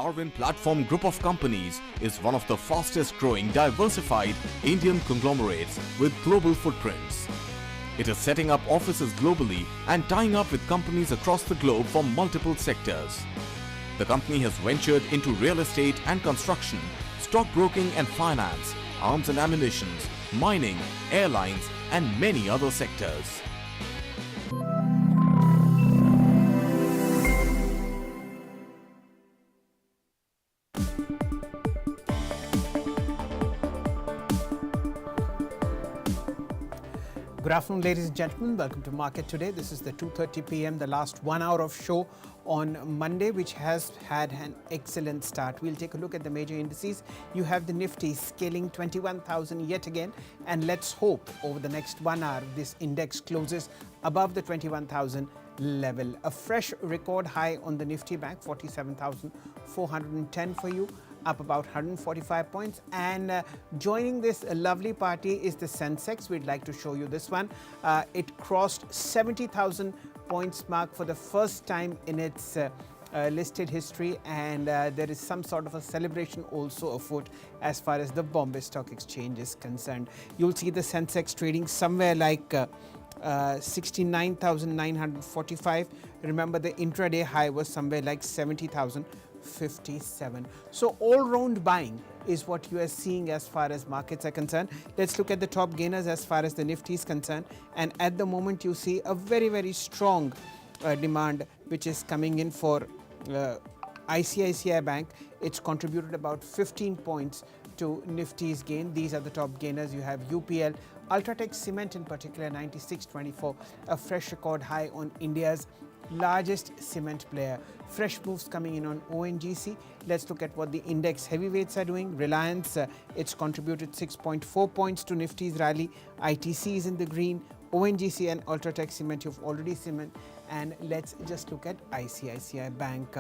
Darwin Platform Group of Companies is one of the fastest growing diversified Indian conglomerates with global footprints. It is setting up offices globally and tying up with companies across the globe from multiple sectors. The company has ventured into real estate and construction, stockbroking and finance, arms and ammunition, mining, airlines and many other sectors. Good afternoon, ladies and gentlemen. Welcome to Market Today. This is the 2:30 p.m., the last 1 hour of show on Monday, which has had an excellent start. We'll take a look at the major indices. You have the Nifty scaling 21,000 yet again, and let's hope over the next 1 hour this index closes above the 21,000 level. A fresh record high on the Nifty Bank, 47,410 for you, up about 145 points. And joining this lovely party is the Sensex. We'd like to show you this one. It crossed 70,000 points mark for the first time in its listed history, and there is some sort of a celebration also afoot as far as the Bombay Stock Exchange is concerned. You'll see the Sensex trading somewhere like 69,945. Remember, the intraday high was somewhere like 70,057. So all-round buying is what you are seeing as far as markets are concerned. Let's look at the top gainers as far as the Nifty is concerned. And at the moment, you see a very, very strong demand which is coming in for ICICI Bank. It's contributed about 15 points to Nifty's gain. These are the top gainers. You have UPL, Ultratech Cement in particular, 96.24, a fresh record high on India's largest cement player. Fresh moves coming in on ONGC. Let's look at what the index heavyweights are doing. Reliance, it's contributed 6.4 points to Nifty's rally. ITC is in the green. ONGC and Ultratech Cement, you've already cement. And let's just look at ICICI Bank.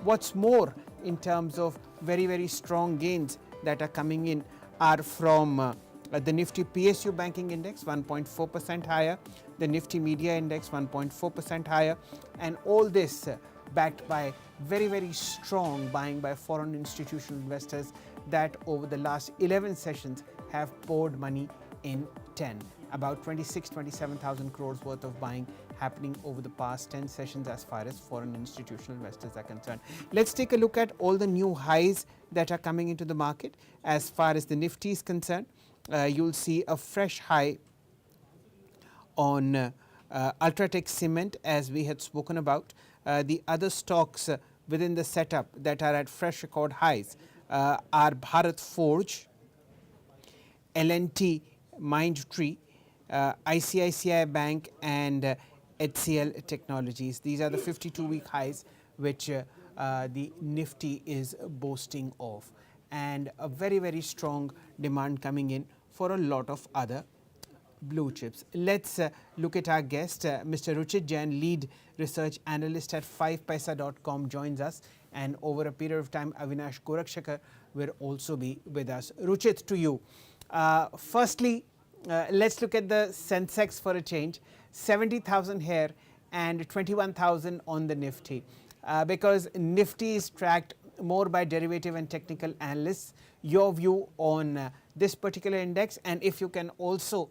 What's more, in terms of very, very strong gains that are coming in are from the Nifty PSU Banking Index, 1.4% higher. The Nifty Media Index, 1.4% higher. And all this backed by very, very strong buying by foreign institutional investors that over the last 11 sessions have poured money in 10. About 27,000 crores worth of buying happening over the past 10 sessions as far as foreign institutional investors are concerned. Let's take a look at all the new highs that are coming into the market. As far as the Nifty is concerned, you'll see a fresh high on Ultratech Cement, as we had spoken about. The other stocks within the setup that are at fresh record highs are Bharat Forge, L&T Mindtree, ICICI Bank and HCL Technologies. These are the 52-week highs which the Nifty is boasting of, and a very, very strong demand coming in for a lot of other blue chips. Let's look at our guest. Mr. Ruchit Jain, lead research analyst at 5paisa.com, joins us, and over a period of time Avinash Gorakshakar will also be with us. Ruchit, to you. Firstly, let's look at the Sensex for a change. 70,000 here and 21,000 on the Nifty, because Nifty is tracked more by derivative and technical analysts. Your view on this particular index, and if you can also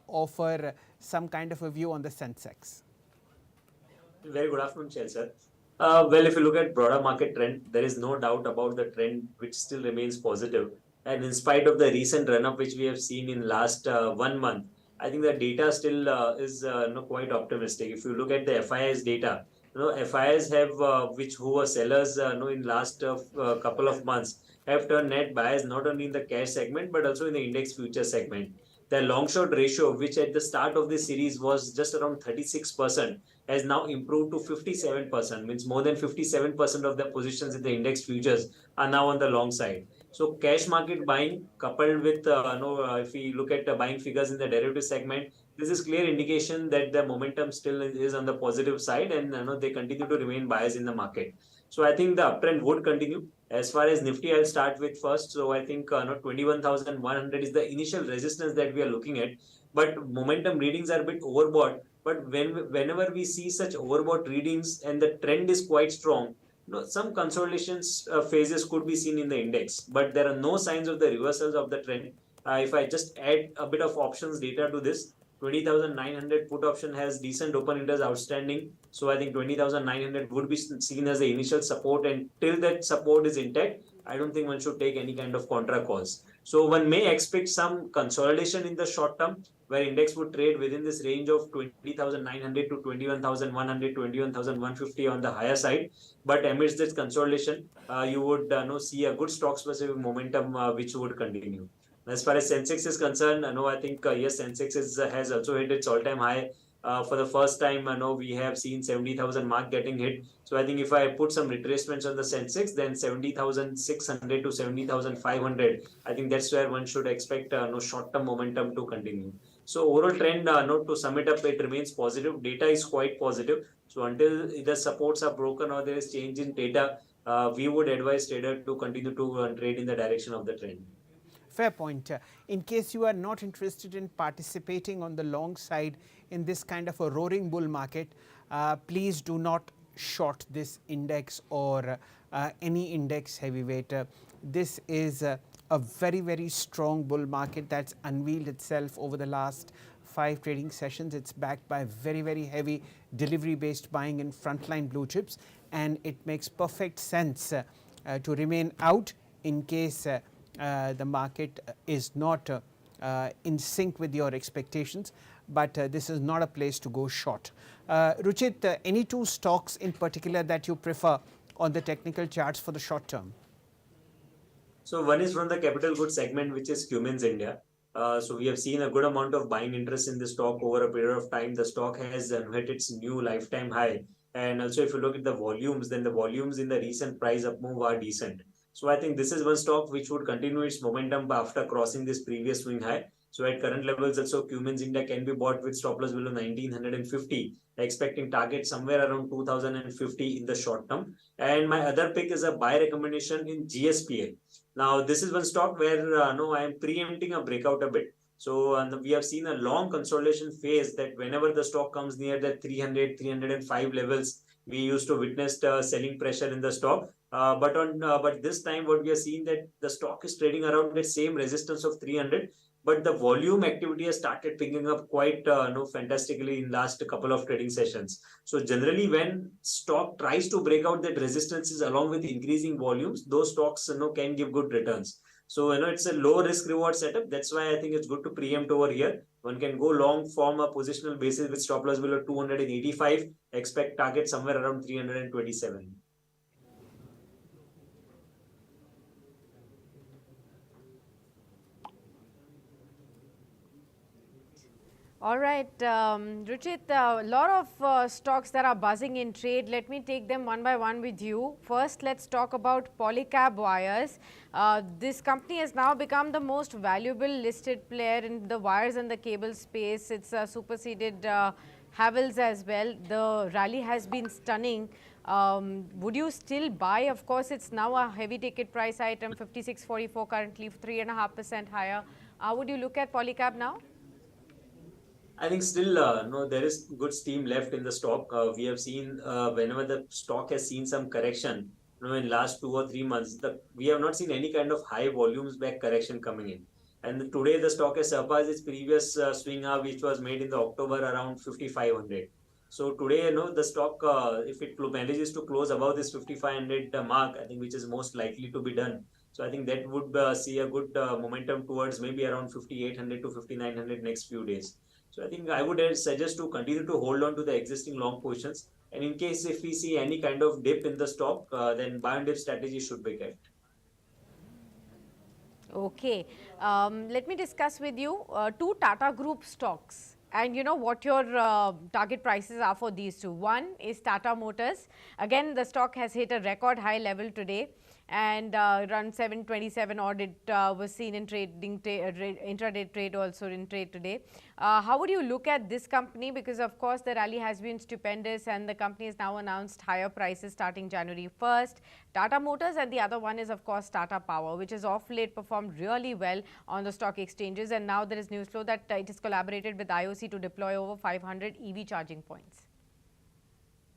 offer some kind of a view on the Sensex. Very good afternoon, Shailendra. Well, if you look at broader market trend, there is no doubt about the trend which still remains positive. And in spite of the recent run-up which we have seen in last 1 month, I think the data still is quite optimistic. If you look at the FII's data, FIIs have who were sellers in last couple of months have turned net buyers not only in the cash segment but also in the index future segment. The long short ratio, which at the start of this series was just around 36%, has now improved to 57%, means more than 57% of the positions in the index futures are now on the long side. So cash market buying coupled with, if we look at the buying figures in the derivative segment, this is clear indication that the momentum still is on the positive side, and they continue to remain buyers in the market. So I think the uptrend would continue. As far as Nifty, I'll start with first. So I think 21,100 is the initial resistance that we are looking at. But momentum readings are a bit overbought. But whenever we see such overbought readings and the trend is quite strong, some consolidations phases could be seen in the index, but there are no signs of the reversals of the trend. If I just add a bit of options data to this, 20,900 put option has decent open interest outstanding. So I think 20,900 would be seen as the initial support, and till that support is intact, I don't think one should take any kind of contra calls. So one may expect some consolidation in the short term, where index would trade within this range of 20,900 to 21,100, 21,150 on the higher side. But amidst this consolidation, you would see a good stock specific momentum which would continue. As far as Sensex is concerned, I think yes, Sensex has also hit its all-time high. For the first time, I know we have seen 70,000 mark getting hit. So I think if I put some retracements on the Sensex, then 70,600 to 70,500, I think that's where one should expect no short-term momentum to continue. So overall trend, to sum it up, it remains positive. Data is quite positive. So until either supports are broken or there is change in data, we would advise trader to continue to trade in the direction of the trend. Fair point. In case you are not interested in participating on the long side in this kind of a roaring bull market, please do not short this index or any index heavyweight. This is a very, very strong bull market that's unveiled itself over the last 5 trading sessions. It's backed by very, very heavy delivery based buying in frontline blue chips, and it makes perfect sense to remain out in case the market is not in sync with your expectations, but this is not a place to go short. Ruchit, any two stocks in particular that you prefer on the technical charts for the short term? So one is from the capital goods segment, which is Cummins India. So we have seen a good amount of buying interest in the stock over a period of time. The stock has hit its new lifetime high. And also if you look at the volumes, then the volumes in the recent price up move are decent. So I think this is one stock which would continue its momentum after crossing this previous swing high. So at current levels also Cummins India can be bought with stop loss below 1950, expecting target somewhere around 2050 in the short term. And my other pick is a buy recommendation in GSPL. Now this is one stock where I am preempting a breakout a bit. So we have seen a long consolidation phase that whenever the stock comes near the 300, 305 levels, we used to witness selling pressure in the stock. But this time what we are seeing that the stock is trading around the same resistance of 300, but the volume activity has started picking up quite fantastically in last couple of trading sessions. So generally when stock tries to break out that resistances along with increasing volumes, those stocks can give good returns. So it's a low risk reward setup. That's why I think it's good to preempt over here. One can go long form a positional basis with stop loss below 285, expect target somewhere around 327. All right, Ruchit, a lot of stocks that are buzzing in trade. Let me take them one by one with you. First, let's talk about Polycab Wires. This company has now become the most valuable listed player in the wires and the cable space. It's superseded Havells as well. The rally has been stunning. Would you still buy? Of course, it's now a heavy ticket price item, 56.44 currently, 3.5% higher. Would you look at Polycab now? I think still no, there is good steam left in the stock. We have seen whenever the stock has seen some correction, in last 2 or 3 months, we have not seen any kind of high volumes back correction coming in. And today the stock has surpassed its previous swing high, which was made in the October around 5,500. So today, the stock, if it manages to close above this 5,500 mark, I think which is most likely to be done. So I think that would see a good momentum towards maybe around 5,800 to 5,900 next few days. So I think I would suggest to continue to hold on to the existing long positions. And in case if we see any kind of dip in the stock, then buy and dip strategy should be kept. Okay, let me discuss with you two Tata Group stocks and you know what your target prices are for these two. One is Tata Motors. Again, the stock has hit a record high level today and around 727 odd it was seen in trading intraday trade also in trade today. How would you look at this company, because of course the rally has been stupendous and the company has now announced higher prices starting January 1st. Tata Motors, and the other one is of course Tata Power, which has off late performed really well on the stock exchanges, and now there is news flow that it has collaborated with IOC to deploy over 500 EV charging points.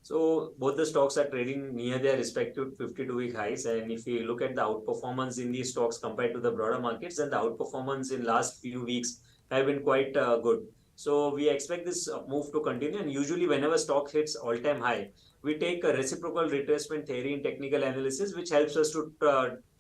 So both the stocks are trading near their respective 52-week highs. And if you look at the outperformance in these stocks compared to the broader markets, then the outperformance in last few weeks have been quite good. So we expect this move to continue. And usually whenever stock hits all-time high, we take a reciprocal retracement theory in technical analysis, which helps us to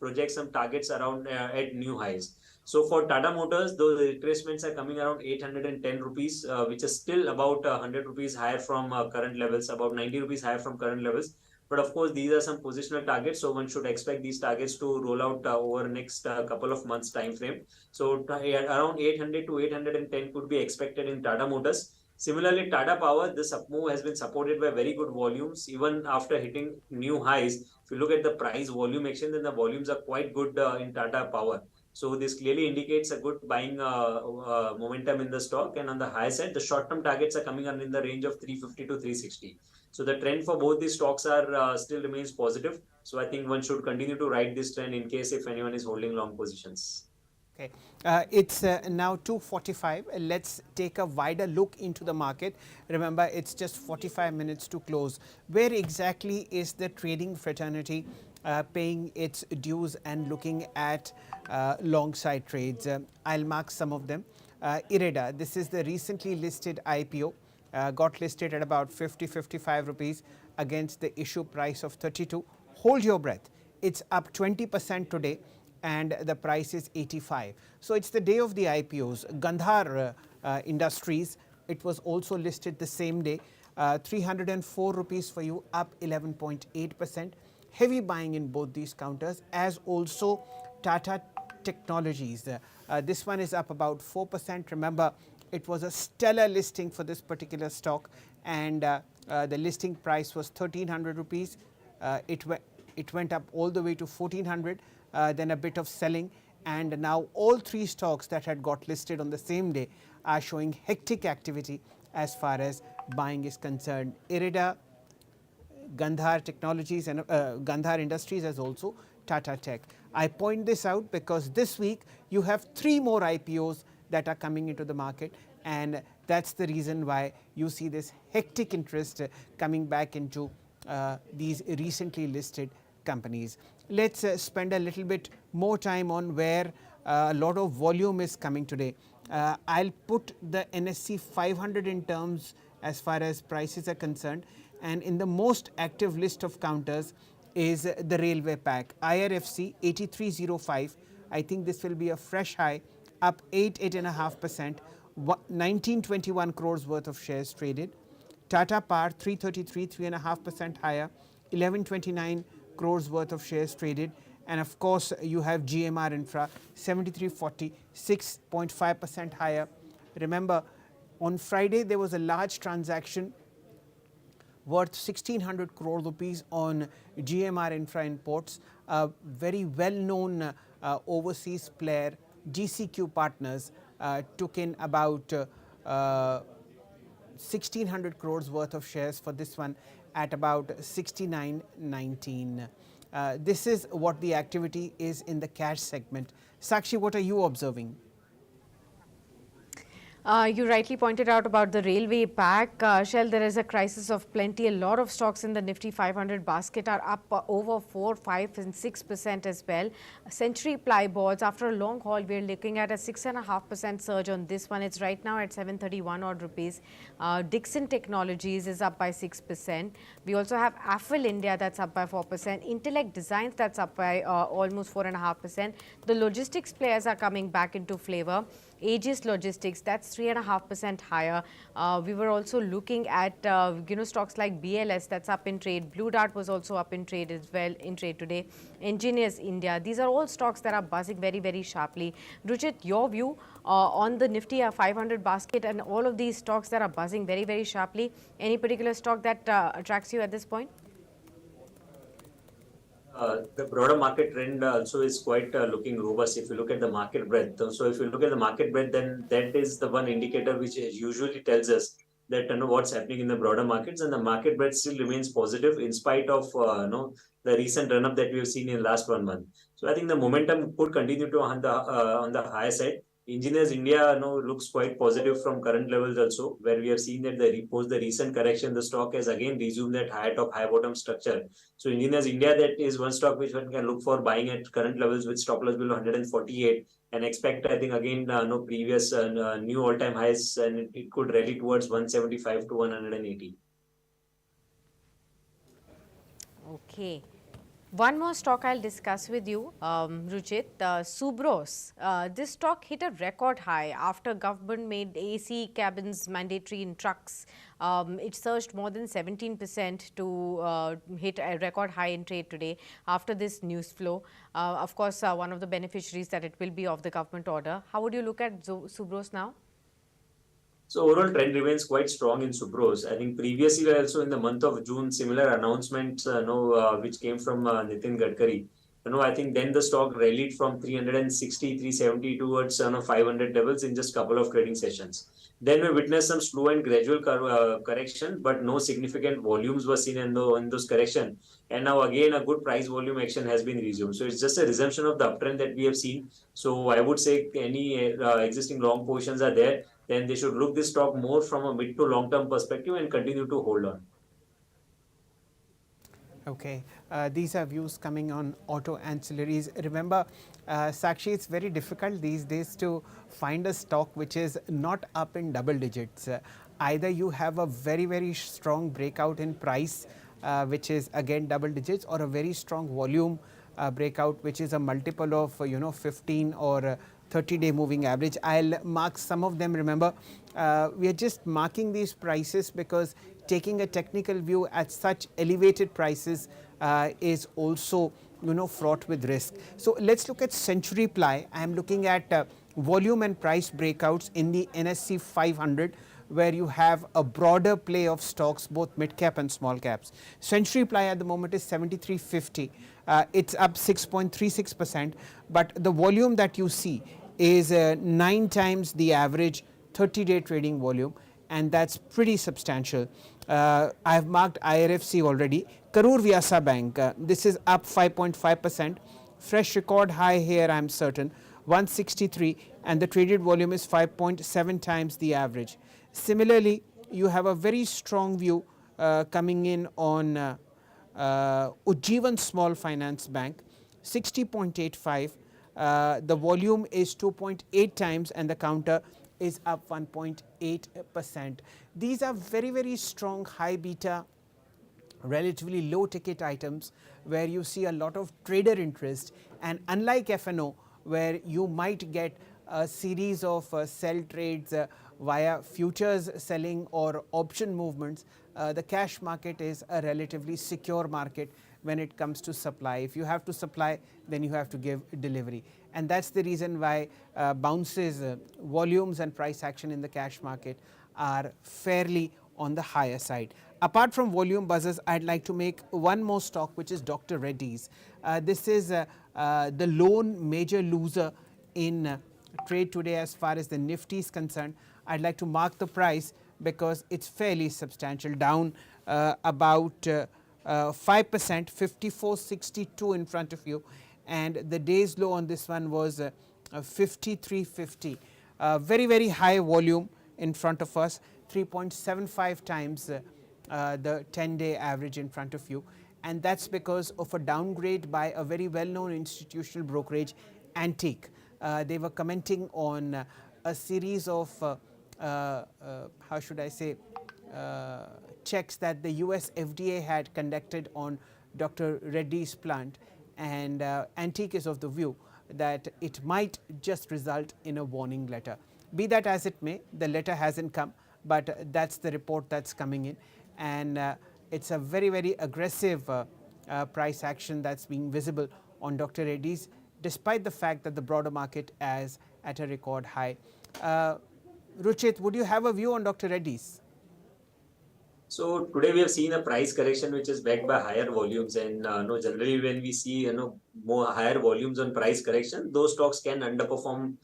project some targets around at new highs. So for Tata Motors, those retracements are coming around 810 rupees, which is still about 100 rupees higher from current levels, about 90 rupees higher from current levels. But of course, these are some positional targets, so one should expect these targets to roll out over next couple of months time frame. So around 800 to 810 could be expected in Tata Motors. Similarly, Tata Power, this up move has been supported by very good volumes even after hitting new highs. If you look at the price volume action, then the volumes are quite good in Tata Power. So this clearly indicates a good buying momentum in the stock. And on the high side, the short-term targets are coming in the range of 350 to 360. So the trend for both these stocks are still remains positive. So I think one should continue to ride this trend in case if anyone is holding long positions. Okay, it's now 2:45. Let's take a wider look into the market. Remember, it's just 45 minutes to close. Where exactly is the trading fraternity paying its dues and looking at long side trades? I'll mark some of them. Ireda, this is the recently listed IPO. Got listed at about 55 rupees against the issue price of 32. Hold your breath. It's up 20% today and the price is 85. So it's the day of the IPOs. Gandhar Industries, it was also listed the same day. 304 rupees for you, up 11.8%. Heavy buying in both these counters, as also Tata Technologies. This one is up about 4%. Remember, it was a stellar listing for this particular stock, and the listing price was 1300 rupees. It went up all the way to 1400. Then a bit of selling, and now all three stocks that had got listed on the same day are showing hectic activity as far as buying is concerned. Irida, Gandhar Technologies and Gandhar Industries, as also Tata Tech. I point this out because this week you have 3 more IPOs that are coming into the market, and that's the reason why you see this hectic interest coming back into these recently listed companies. Let's spend a little bit more time on where a lot of volume is coming today. I'll put the NSE 500 in terms as far as prices are concerned, and in the most active list of counters is the railway pack. IRFC 8305. I think this will be a fresh high, up 8.5%, 1921 crores worth of shares traded. Tata Power 333, 3.5% higher, 1129 crores worth of shares traded. And of course, you have GMR Infra 7340, 6.5% higher. Remember, on Friday there was a large transaction worth 1600 crore rupees on GMR Infra Imports. A very well-known overseas player, GCQ Partners, took in about 1600 crores worth of shares for this one at about 69.19. This is what the activity is in the cash segment. Sakshi, what are you observing? You rightly pointed out about the railway pack. Shell, there is a crisis of plenty. A lot of stocks in the Nifty 500 basket are up over 4, 5 and 6% as well. Century Plyboards, after a long haul, we're looking at a 6.5% surge on this one. It's right now at 731 odd rupees. Dixon Technologies is up by 6%. We also have Affle India that's up by 4%. Intellect Designs that's up by almost 4.5%. The logistics players are coming back into flavor. Aegis Logistics, that's 3.5% higher. We were also looking at stocks like BLS, that's up in trade. Blue Dart was also up in trade as well, in trade today. Engineers India, these are all stocks that are buzzing very, very sharply. Ruchit, your view on the Nifty 500 basket and all of these stocks that are buzzing very, very sharply. Any particular stock that attracts you at this point? The broader market trend also is quite looking robust if you look at the market breadth. So if you look at the market breadth, then that is the one indicator which usually tells us that what's happening in the broader markets, and the market breadth still remains positive in spite of the recent run up that we have seen in the last 1 month. So I think the momentum could continue to on the higher side. Engineers India looks quite positive from current levels also, where we have seen that post the recent correction, the stock has again resumed that high top, high bottom structure. So Engineers India, that is one stock which one can look for buying at current levels with stop loss below 148 and expect, I think, again, no previous new all-time highs, and it could rally towards 175 to 180. Okay. One more stock I'll discuss with you, Ruchit, Subros. This stock hit a record high after government made AC cabins mandatory in trucks. It surged more than 17% to hit a record high in trade today after this news flow. Of course, one of the beneficiaries that it will be of the government order. How would you look at Subros now? So overall trend remains quite strong in Subros. I think previously also in the month of June, similar announcements, which came from Nitin Gadkari. I think then the stock rallied from 360, 370 towards 500 levels in just couple of trading sessions. Then we witnessed some slow and gradual correction, but no significant volumes were seen in those correction. And now again, a good price volume action has been resumed. So it's just a resumption of the uptrend that we have seen. So I would say any existing long positions are there, then they should look this stock more from a mid to long term perspective and continue to hold on. Okay, these are views coming on auto ancillaries. Remember, Sakshi, it's very difficult these days to find a stock which is not up in double digits. Either you have a very, very strong breakout in price, which is again double digits, or a very strong volume breakout, which is a multiple of 15 or 30-day moving average. I'll mark some of them. Remember, we are just marking these prices because taking a technical view at such elevated prices is also fraught with risk. So let's look at Century Ply. I am looking at volume and price breakouts in the NSE 500, where you have a broader play of stocks, both mid cap and small caps. Century Ply at the moment is 73.50. It's up 6.36%, but the volume that you see is 9 times the average 30-day trading volume, and that's pretty substantial. I've marked IRFC already. Karur Vyasa Bank, this is up 5.5%. Fresh record high here, I'm certain, 163, and the traded volume is 5.7 times the average. Similarly, you have a very strong view coming in on Ujjivan Small Finance Bank, 60.85. The volume is 2.8 times and the counter is up 1.8%. These are very, very strong high beta, relatively low ticket items where you see a lot of trader interest, and unlike FNO where you might get a series of sell trades via futures selling or option movements, the cash market is a relatively secure market when it comes to supply. If you have to supply, then you have to give delivery, and that's the reason why bounces, volumes and price action in the cash market are fairly on the higher side. Apart from volume buzzers, I'd like to make one more stock, which is Dr. Reddy's. This is the lone major loser in trade today as far as the Nifty is concerned. I'd like to mark the price because it's fairly substantial, down about 5%, 54.62 in front of you, and the day's low on this one was 53.50. Very, very high volume in front of us, 3.75 times the 10-day average in front of you, and that's because of a downgrade by a very well-known institutional brokerage, Antique. They were commenting on a series of how should I say, checks that the US FDA had conducted on Dr. Reddy's plant, and Antique is of the view that it might just result in a warning letter. Be that as it may, the letter hasn't come, but that's the report that's coming in, and it's a very, very aggressive price action that's being visible on Dr. Reddy's, despite the fact that the broader market is at a record high. Ruchit, would you have a view on Dr. Reddy's? So today we have seen a price correction which is backed by higher volumes, and generally when we see more higher volumes on price correction, those stocks can underperform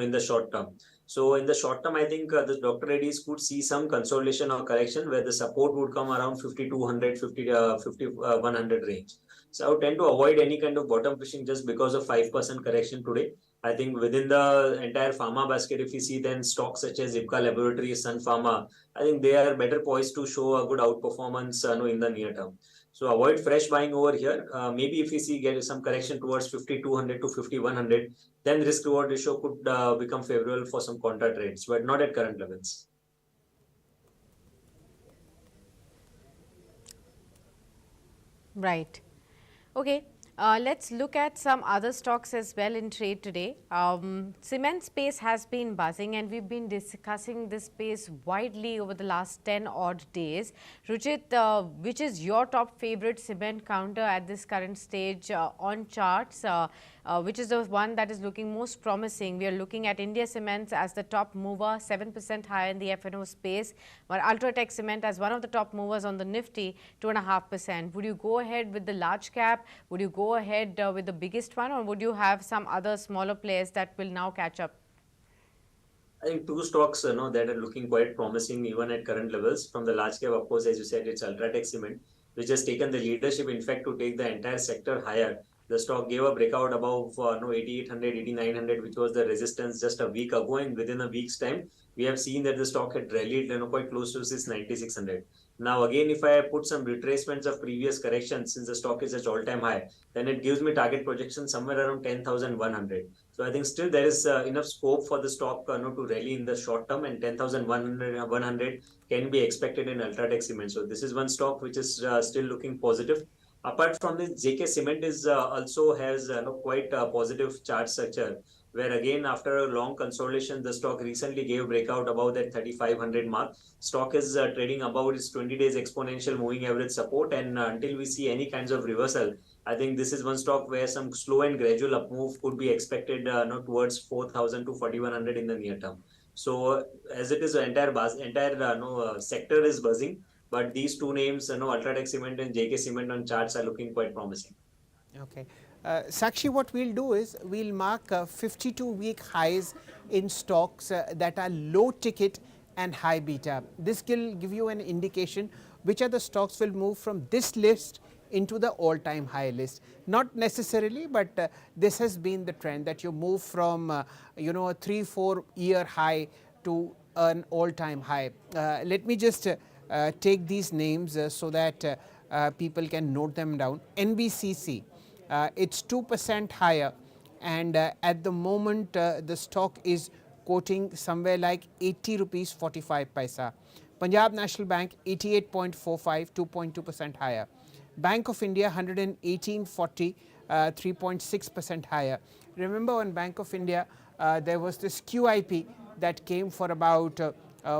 in the short term. So in the short term, I think the Dr. Reddy's could see some consolidation or correction where the support would come around 5200, 5100 range. So I would tend to avoid any kind of bottom fishing just because of 5% correction today. I think within the entire pharma basket, if you see then stocks such as Ipca Laboratories, Sun Pharma, I think they are better poised to show a good outperformance in the near term. So avoid fresh buying over here. Maybe if you see get some correction towards 5200 to 5100, then risk reward ratio could become favorable for some contra trades, but not at current levels. Right. Okay. Let's look at some other stocks as well in trade today. Cement space has been buzzing, and we've been discussing this space widely over the last 10 odd days. Rujit, which is your top favorite cement counter at this current stage on charts? Which is the one that is looking most promising? We are looking at India Cements as the top mover, 7% higher in the F&O space, but Ultratech Cement as one of the top movers on the Nifty, 2.5%. Would you go ahead with the large cap? Would you go ahead with the biggest one, or would you have some other smaller players that will now catch up? I think two stocks that are looking quite promising even at current levels. From the large cap, of course, as you said, it's Ultratech Cement, which has taken the leadership, in fact, to take the entire sector higher. The stock gave a breakout above 8800, 8900, which was the resistance just a week ago, and within a week's time, we have seen that the stock had rallied quite close to this 9600. Now, again, if I put some retracements of previous corrections, since the stock is at all-time high, then it gives me target projection somewhere around 10,100. So I think still there is enough scope for the stock to rally in the short term, and 10,100 can be expected in Ultratech Cement. So this is one stock which is still looking positive. Apart from this, JK Cement is also has quite a positive chart structure, where again after a long consolidation, the stock recently gave breakout above that 3,500 mark. Stock is trading above its 20 days exponential moving average support, and until we see any kinds of reversal, I think this is one stock where some slow and gradual up move could be expected towards 4,000 to 4,100 in the near term. So as it is, the entire sector is buzzing, but these two names, Ultratech Cement and JK Cement on charts are looking quite promising. Okay. Sakshi, what we'll do is we'll mark 52-week highs in stocks that are low ticket and high beta. This will give you an indication which are the stocks will move from this list into the all-time high list. Not necessarily, but this has been the trend that you move from a 3-4 year high to an all-time high. Let me just take these names so that people can note them down. NBCC, it's 2% higher, and at the moment the stock is quoting somewhere like 80 rupees 45 paisa. Punjab National Bank 88.45, 2.2% higher. Bank of India 118.40, 3.6% higher. Remember, on Bank of India there was this QIP that came for about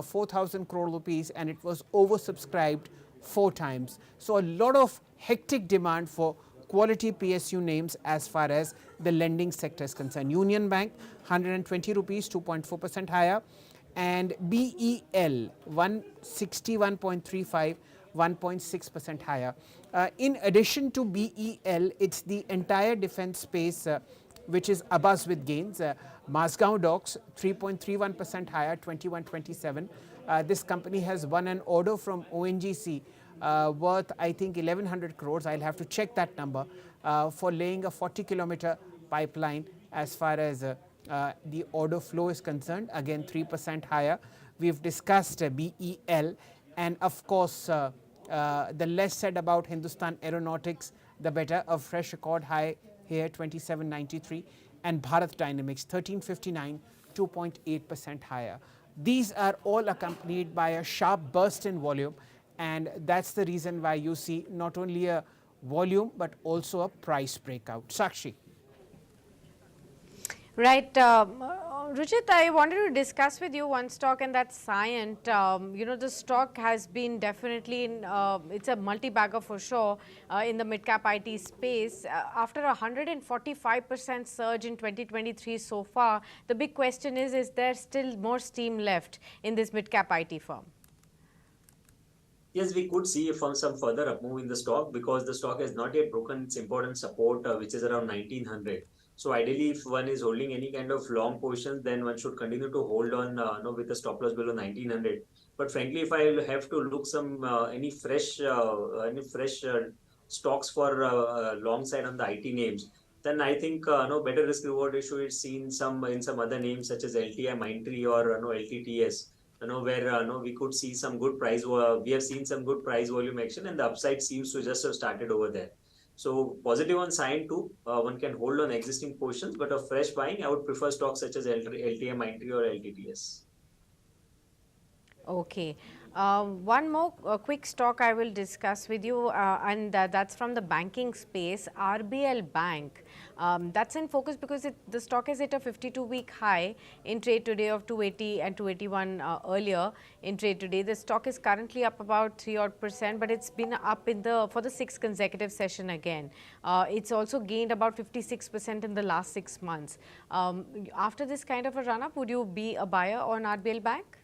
4,000 crore rupees, and it was oversubscribed 4 times. So a lot of hectic demand for quality PSU names as far as the lending sector is concerned. Union Bank 120 rupees, 2.4% higher, and BEL 161.35, 1.6% higher. In addition to BEL, it's the entire defense space which is abuzz with gains. Mazgaon Docks 3.31% higher, 21.27. This company has won an order from ONGC worth I think 1100 crores. I'll have to check that number for laying a 40-kilometer pipeline. As far as the order flow is concerned, again 3% higher. We've discussed BEL, and of course the less said about Hindustan Aeronautics, the better. A fresh record high here, 27.93, and Bharat Dynamics 13.59, 2.8% higher. These are all accompanied by a sharp burst in volume, and that's the reason why you see not only a volume but also a price breakout. Sakshi. Right. Rujit, I wanted to discuss with you one stock, and that's Cyient. The stock has been definitely in, it's a multi-bagger for sure in the mid-cap IT space. After a 145% surge in 2023 so far, the big question is there still more steam left in this mid-cap IT firm? Yes, we could see some further up move in the stock, because the stock has not yet broken its important support, which is around 1900. So ideally, if one is holding any kind of long positions, then one should continue to hold on with a stop loss below 1900. But frankly, if I have to look some any fresh stocks for long side on the IT names, then I think better risk reward ratio is seen some in some other names such as LTI, Mindtree or LTTS. Where we could see some good price. We have seen some good price volume action, and the upside seems to just have started over there. So positive on sign too. One can hold on existing positions, but a fresh buying, I would prefer stocks such as LTI, Mindtree or LTTS. Okay. One more quick stock I will discuss with you, and that's from the banking space, RBL Bank. That's in focus because the stock has hit a 52-week high in trade today of 280 and 281 earlier in trade today. The stock is currently up about 3%, but it's been up for the sixth consecutive session again. It's also gained about 56% in the last 6 months. After this kind of a run-up, would you be a buyer on RBL Bank?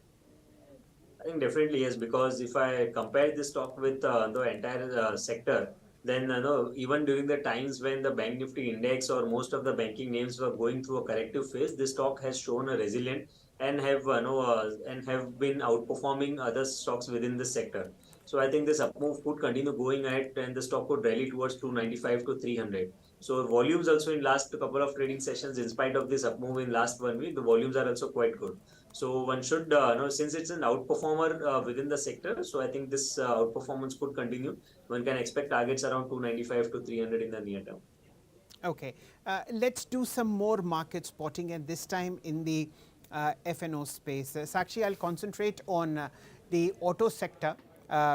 I think definitely yes, because if I compare this stock with the entire sector, then even during the times when the Bank Nifty index or most of the banking names were going through a corrective phase, this stock has shown a resilient and have been outperforming other stocks within the sector. So I think this up move could continue going ahead, and the stock could rally towards 295 to 300. So volumes also in last couple of trading sessions, in spite of this up move in last 1 week, the volumes are also quite good. So one should know, since it's an outperformer within the sector, so I think this outperformance could continue. One can expect targets around 295 to 300 in the near term. Okay, let's do some more market spotting, and this time in the F&O space. Sakshi, I'll concentrate on the auto sector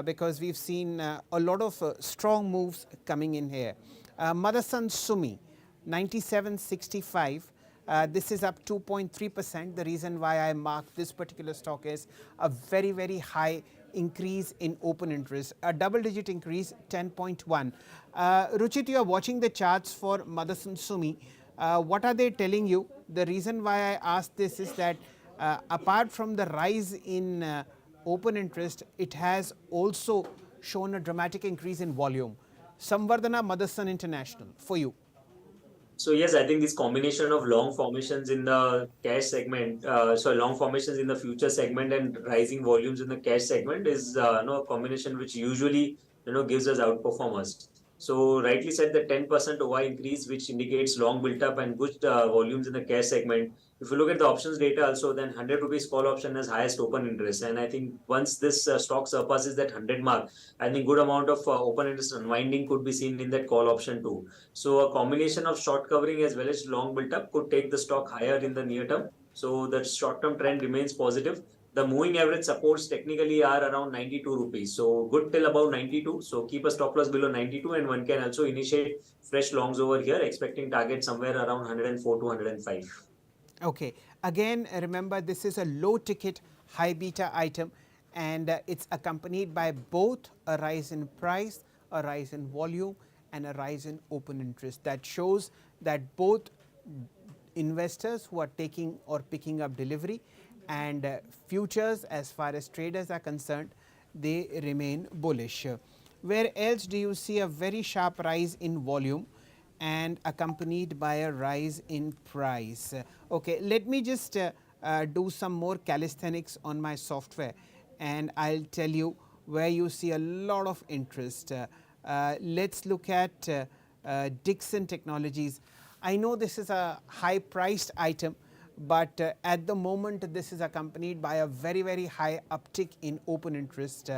because we've seen a lot of strong moves coming in here. Motherson Sumi, 97.65. This is up 2.3%. The reason why I marked this particular stock is a very, very high increase in open interest, a double-digit increase, 10.1. Ruchit, you are watching the charts for Motherson Sumi. What are they telling you? The reason why I asked this is that apart from the rise in open interest, it has also shown a dramatic increase in volume. Samvardhana Motherson International, for you. So yes, I think this combination of long formations in the cash segment, long formations in the future segment and rising volumes in the cash segment is a combination which usually gives us outperformers. So rightly said, the 10% OI increase, which indicates long built up and good volumes in the cash segment. If you look at the options data also, then 100 rupees call option has highest open interest, and I think once this stock surpasses that 100 mark, I think good amount of open interest unwinding could be seen in that call option too. So a combination of short covering as well as long built up could take the stock higher in the near term. So the short term trend remains positive. The moving average supports technically are around 92 rupees. So good till about 92. So keep a stop loss below 92, and one can also initiate fresh longs over here, expecting target somewhere around 104 to 105. Okay, again remember this is a low ticket high beta item, and it's accompanied by both a rise in price, a rise in volume and a rise in open interest. That shows that both investors who are taking or picking up delivery and futures, as far as traders are concerned, they remain bullish. Where else do you see a very sharp rise in volume and accompanied by a rise in price? Okay, let me just do some more calisthenics on my software, and I'll tell you where you see a lot of interest. Let's look at Dixon Technologies. I know this is a high priced item, but at the moment this is accompanied by a very, very high uptick in open interest,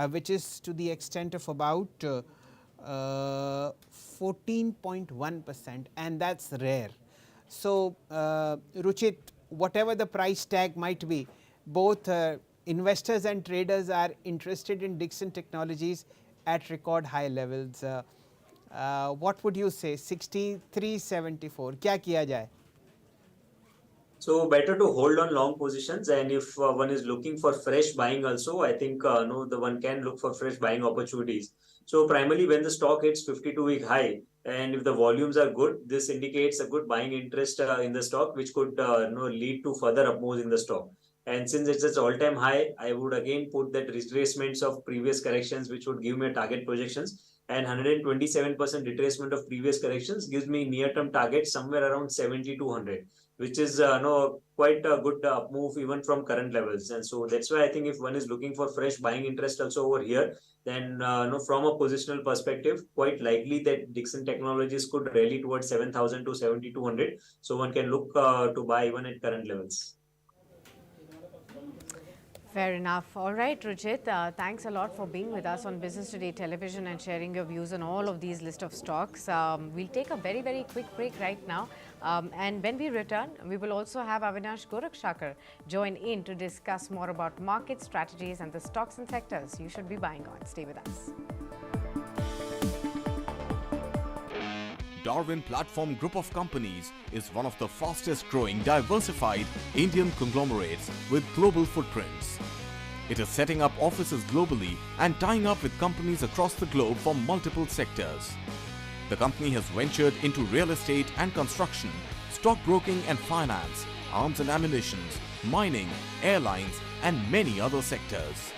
which is to the extent of about 14.1%, and that's rare. So Ruchit, whatever the price tag might be, both investors and traders are interested in Dixon Technologies at record high levels. What would you say? 63.74. क्या किया जाए? So better to hold on long positions, and if one is looking for fresh buying also, I think no, the one can look for fresh buying opportunities. So primarily when the stock hits 52-week high, and if the volumes are good, this indicates a good buying interest in the stock, which could lead to further up moves in the stock. And since it's its all-time high, I would again put that retracements of previous corrections, which would give me a target projections. And 127% retracement of previous corrections gives me near-term target somewhere around 70 to 100. which is quite a good move even from current levels. And so that's why I think if one is looking for fresh buying interest also over here, then from a positional perspective, quite likely that Dixon Technologies could rally towards 7,000 to 7,200. So one can look to buy even at current levels. Fair enough. All right, Rujit, thanks a lot for being with us on Business Today Television and sharing your views on all of these list of stocks. We'll take a very, very quick break right now. And when we return, we will also have Avinash Gorakshakar join in to discuss more about market strategies and the stocks and sectors you should be buying on. Stay with us. Darwin Platform Group of Companies is one of the fastest growing diversified Indian conglomerates with global footprints. It is setting up offices globally and tying up with companies across the globe for multiple sectors. The company has ventured into real estate and construction, stockbroking and finance, arms and ammunition, mining, airlines, and many other sectors.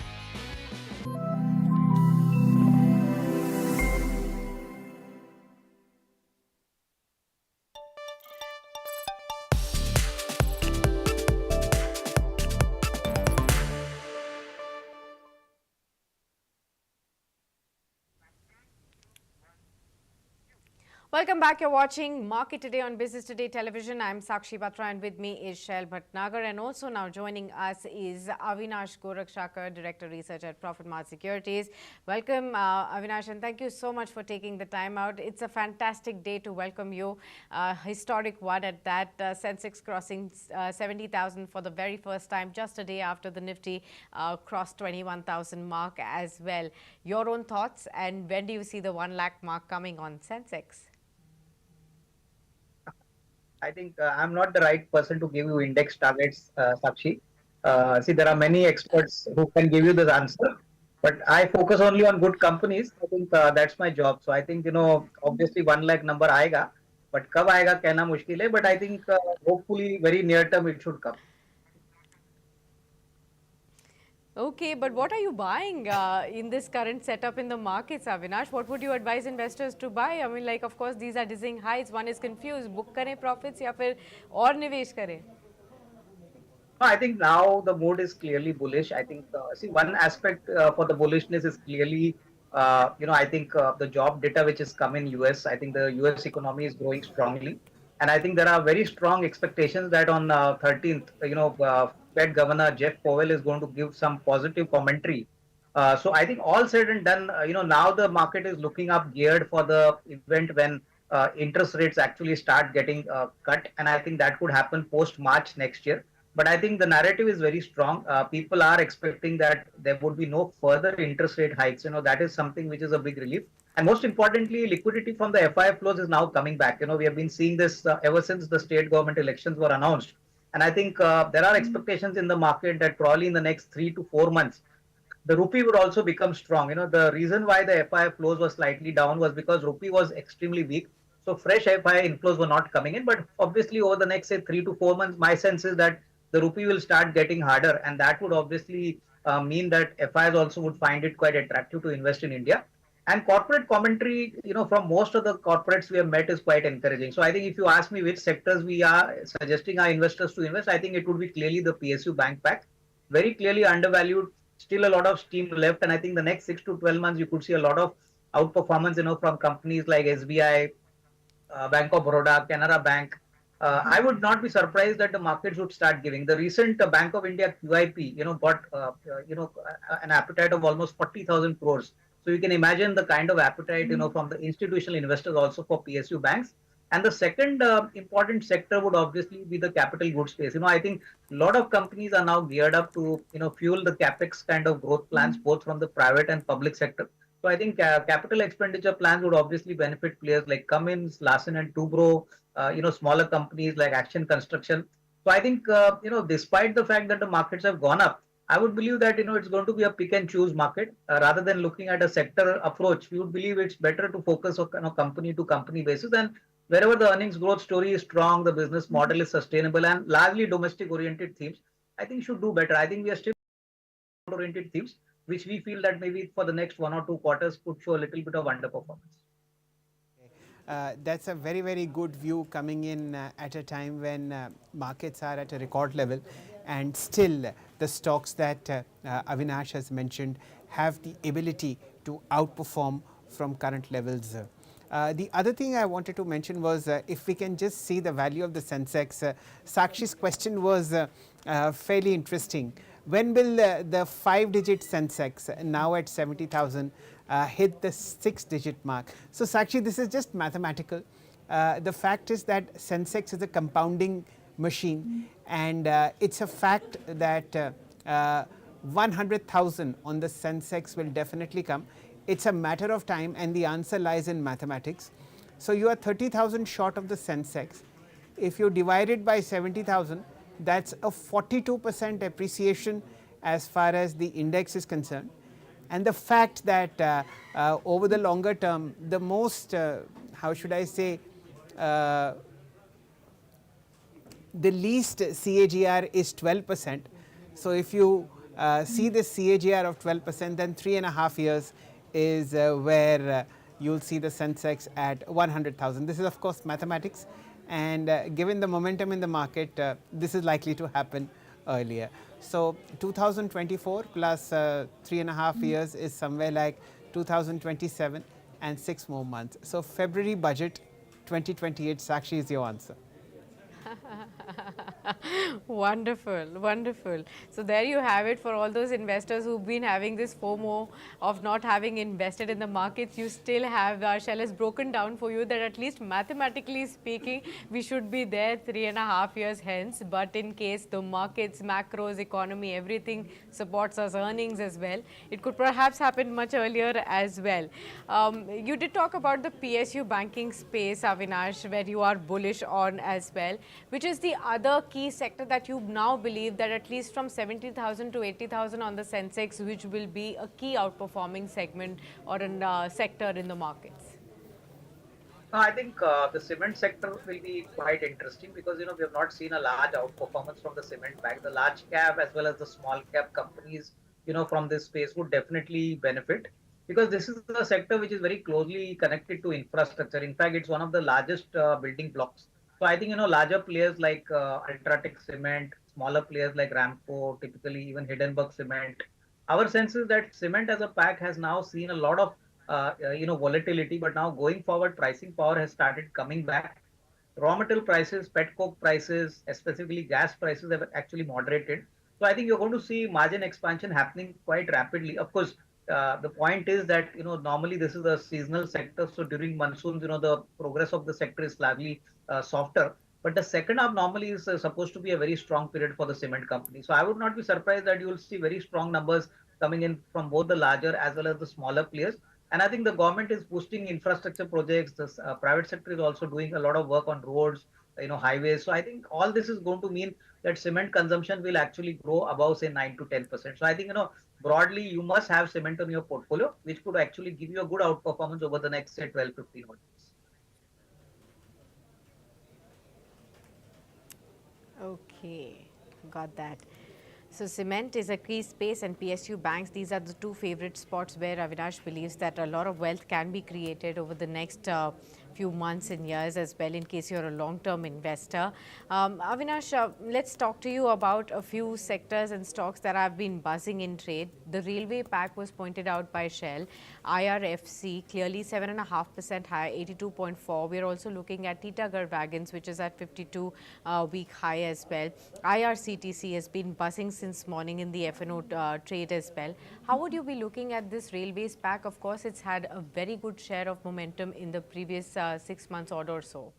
Welcome back. You're watching Market Today on Business Today Television. I'm Sakshi, Batra, and with me is Shailendra Bhatnagar. And also now joining us is Avinash Gorakshakar, Director Research at Profit Mart Securities. Welcome, Avinash, and thank you so much for taking the time out. It's a fantastic day to welcome you. Historic one at that. Sensex crossing 70,000 for the very first time, just a day after the Nifty crossed 21,000 mark as well. Your own thoughts, and when do you see the 1 lakh mark coming on Sensex? I think I'm not the right person to give you index targets, Sakshi. See, there are many experts who can give you this answer, but I focus only on good companies. I think that's my job. So I think, obviously 1 lakh number aega, but kab aega कहना मुश्किल है. But I think hopefully very near term it should come. Okay, but what are you buying in this current setup in the markets, Avinash? What would you advise investors to buy? I mean, like, of course, these are dizzying highs. One is confused. Book kare profits या फिर और निवेश करे? No, I think now the mood is clearly bullish. I think, see, one aspect for the bullishness is clearly, I think the job data which is come in US, I think the US economy is growing strongly. And I think there are very strong expectations that on 13th, Fed Governor Jeff Powell is going to give some positive commentary. So I think all said and done, now the market is looking up geared for the event when interest rates actually start getting cut. And I think that could happen post March next year. But I think the narrative is very strong. People are expecting that there would be no further interest rate hikes. That is something which is a big relief. And most importantly, liquidity from the FI flows is now coming back. We have been seeing this ever since the state government elections were announced. And I think there are expectations in the market that probably in the next 3 to 4 months, the rupee would also become strong. The reason why the FI flows was slightly down was because rupee was extremely weak. So fresh FI inflows were not coming in. But obviously over the next, say, 3 to 4 months, my sense is that the rupee will start getting harder. And that would obviously mean that FIs also would find it quite attractive to invest in India. And corporate commentary, from most of the corporates we have met is quite encouraging. So I think if you ask me which sectors we are suggesting our investors to invest, I think it would be clearly the PSU bank pack. Very clearly undervalued, still a lot of steam left. And I think the next 6 to 12 months, you could see a lot of outperformance, from companies like SBI, Bank of Baroda, Canara Bank. I would not be surprised that the markets would start giving. The recent Bank of India QIP, got, an appetite of almost 40,000 crores. So you can imagine the kind of appetite, from the institutional investors also for PSU banks. And the second important sector would obviously be the capital goods space. I think a lot of companies are now geared up to, fuel the capex kind of growth plans, both from the private and public sector. So I think capital expenditure plans would obviously benefit players like Cummins, Larsen and Toubro, smaller companies like Action Construction. So I think, despite the fact that the markets have gone up, I would believe that, it's going to be a pick and choose market rather than looking at a sector approach. We would believe it's better to focus on company to company basis, and wherever the earnings growth story is strong, the business model is sustainable and largely domestic oriented themes, I think should do better. I think we are still oriented themes, which we feel that maybe for the next 1 or 2 quarters could show a little bit of underperformance. That's a very, very good view coming in at a time when markets are at a record level, and still the stocks that Avinash has mentioned have the ability to outperform from current levels. The other thing I wanted to mention was if we can just see the value of the Sensex. Sakshi's question was fairly interesting. When will the 5-digit Sensex, now at 70,000, hit the 6-digit mark? So, Sakshi, this is just mathematical. The fact is that Sensex is a compounding machine, and it's a fact that 100,000 on the Sensex will definitely come. It's a matter of time, and the answer lies in mathematics. So, you are 30,000 short of the Sensex. If you divide it by 70,000, that's a 42% appreciation as far as the index is concerned. And the fact that over the longer term, the most, how should I say, the least CAGR is 12%. So if you see this CAGR of 12%, then 3.5 years is where you'll see the Sensex at 100,000. This is of course mathematics, and given the momentum in the market, this is likely to happen earlier. So 2024 plus 3.5 years is somewhere like 2027 and 6 more months. So February budget 2028, Sakshi, is your answer. Wonderful, wonderful. So there you have it for all those investors who've been having this FOMO of not having invested in the markets. You still have, Shell has broken down for you that at least mathematically speaking, we should be there 3.5 years hence. But in case the markets, macros, economy, everything supports us, earnings as well, it could perhaps happen much earlier as well. You did talk about the PSU banking space, Avinash, where you are bullish on as well. Which is the other key sector that you now believe that at least from 70,000 to 80,000 on the Sensex, which will be a key outperforming segment or a sector in the markets? I think the cement sector will be quite interesting because we have not seen a large outperformance from the cement bank. The large cap as well as the small cap companies from this space would definitely benefit because this is a sector which is very closely connected to infrastructure. In fact, it's one of the largest building blocks. So I think larger players like Ultratech Cement, smaller players like Ramco, typically even Hindenburg Cement. Our sense is that cement as a pack has now seen a lot of volatility, but now going forward, pricing power has started coming back. Raw material prices, pet coke prices, specifically gas prices have actually moderated. So I think you're going to see margin expansion happening quite rapidly. Of course, the point is that normally this is a seasonal sector, so during monsoons, the progress of the sector is slightly softer. But the second half normally is supposed to be a very strong period for the cement company. So I would not be surprised that you will see very strong numbers coming in from both the larger as well as the smaller players. And I think the government is boosting infrastructure projects. The private sector is also doing a lot of work on roads, highways. So I think all this is going to mean that cement consumption will actually grow above say 9 to 10%. So I think broadly you must have cement on your portfolio, which could actually give you a good outperformance over the next say 12, 15 months. Okay, got that. So cement is a key space and PSU banks, these are the two favorite spots where Avinash believes that a lot of wealth can be created over the next few months and years as well in case you're a long-term investor. Avinash, let's talk to you about a few sectors and stocks that have been buzzing in trade. The railway pack was pointed out by Shell. IRFC clearly 7.5% high, 82.4. We're also looking at Titagarh Wagons, which is at 52-week high as well. IRCTC has been buzzing since morning in the F&O trade as well. How would you be looking at this railways pack? Of course, it's had a very good share of momentum in the previous 6 months odd or so.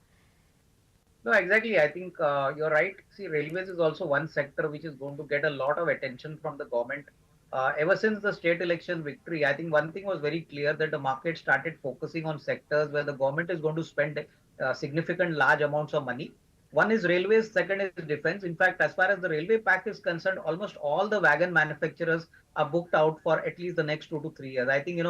No, exactly. I think you're right. See, railways is also one sector which is going to get a lot of attention from the government. Ever since the state election victory, I think one thing was very clear that the market started focusing on sectors where the government is going to spend significant large amounts of money. One is railways, second is defense. In fact, as far as the railway pack is concerned, almost all the wagon manufacturers are booked out for at least the next 2 to 3 years. I think,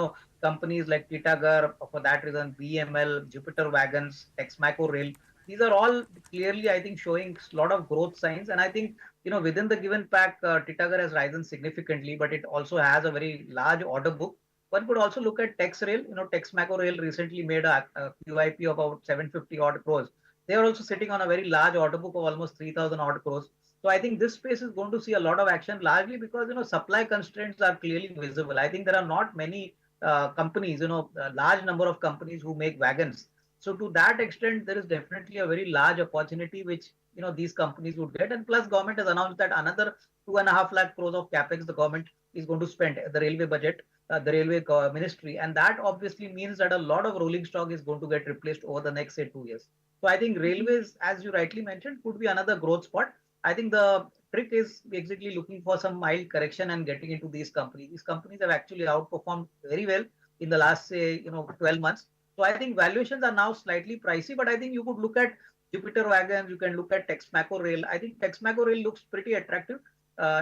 companies like Titagarh, for that reason, BML, Jupiter Wagons, Texmaco Rail, these are all clearly, I think, showing a lot of growth signs. And I think, within the given pack, Titagarh has risen significantly, but it also has a very large order book. One could also look at Tex Rail. Tex Maco Rail recently made a QIP of about 750 odd crores. They are also sitting on a very large order book of almost 3,000 odd crores. So I think this space is going to see a lot of action, largely because supply constraints are clearly visible. I think there are not many companies, a large number of companies who make wagons. So to that extent, there is definitely a very large opportunity which these companies would get. And plus, government has announced that another 2.5 lakh crores of capex the government is going to spend the railway budget, the railway ministry, and that obviously means that a lot of rolling stock is going to get replaced over the next say 2 years. So I think railways, as you rightly mentioned, could be another growth spot. I think the trick is basically looking for some mild correction and getting into these companies. These companies have actually outperformed very well in the last say 12 months. So I think valuations are now slightly pricey, but I think you could look at Jupiter Wagons, you can look at Texmaco Rail. I think Texmaco Rail looks pretty attractive.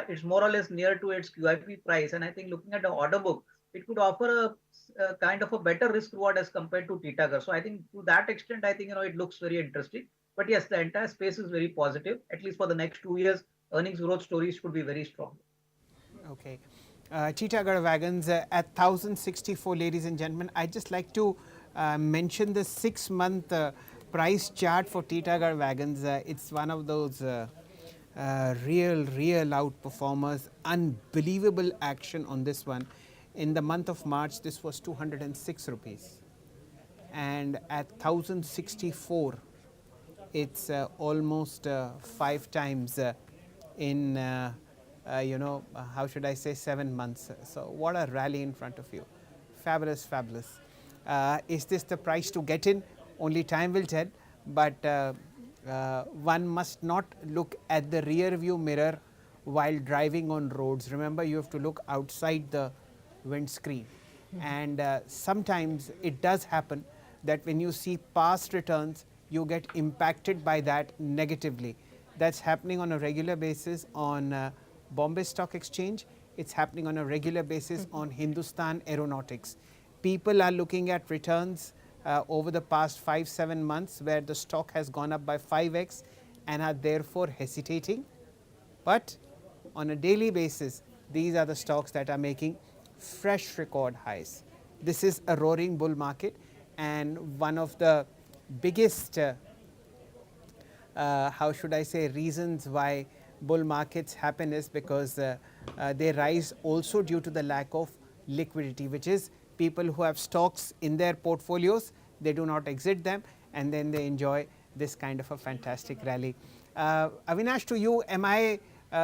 It's more or less near to its QIP price, and I think looking at the order book, it could offer a kind of a better risk reward as compared to Titagar. So I think to that extent, I think it looks very interesting. But yes, the entire space is very positive. At least for the next 2 years, earnings growth stories could be very strong. Okay. Titagar Wagons at 1064, ladies and gentlemen. I'd just like to mention the 6-month price chart for Titagar Wagons. It's one of those real outperformers. Unbelievable action on this one. In the month of March, this was 206 rupees. And at 1064, it's almost 5 times in how should I say, 7 months. So what a rally in front of you. Fabulous. Is this the price to get in? Only time will tell, but one must not look at the rear view mirror while driving on roads. Remember, you have to look outside the windscreen. And sometimes it does happen that when you see past returns, you get impacted by that negatively. That's happening on a regular basis on Bombay Stock Exchange. It's happening on a regular basis on Hindustan Aeronautics. People are looking at returns over the past 5-7 months where the stock has gone up by 5x and are therefore hesitating. But on a daily basis, these are the stocks that are making fresh record highs. This is a roaring bull market, and one of the biggest how should I say, reasons why bull markets happen is because they rise also due to the lack of liquidity, which is people who have stocks in their portfolios, they do not exit them, and then they enjoy this kind of a fantastic rally. Avinash, to you, am I